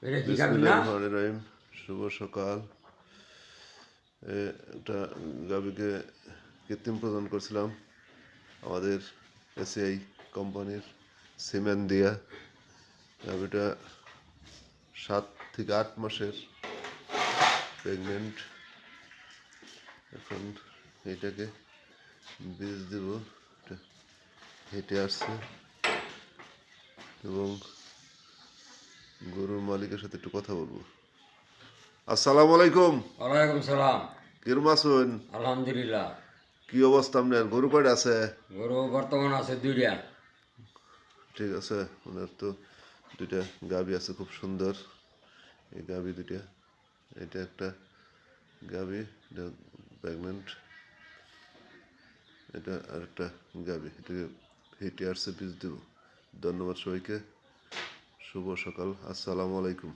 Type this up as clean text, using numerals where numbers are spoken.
এটা কি খাবি না? বিসমিল্লাহির রহিম। শুভ সকাল। একটা গাভীকে কৃত্রিম প্রদান করছিলাম আমাদের এসিআই কোম্পানির সিমেন্ট দিয়া। গাভীটা 7 থেকে 8 মাসের প্রেগনেন্ট। এখন এটাকে বীজ দেব। এটা হেঁটে আসছে এবং গরুর মালিকের সাথে একটু কথা বলবো। আসসালামু আলাইকুম। ওয়ালাইকুম সালাম। কিরম আছেন? আলহামদুলিল্লাহ। কি অবস্থা আপনার? গরু কয়টা আছে? গরু বর্তমান আছে 2টা। ঠিক আছে, ওনার তো দুইটা গাভী আছে, খুব সুন্দর এই গাভী দুইটা। এটা একটা গাভী, এটা প্রেগনেন্ট। এটা আর একটা গাভী, এটাকে হেঁটে আসছে বীজ দেব। ধন্যবাদ সবাইকে। শুভ সকাল। আসসালামু আলাইকুম।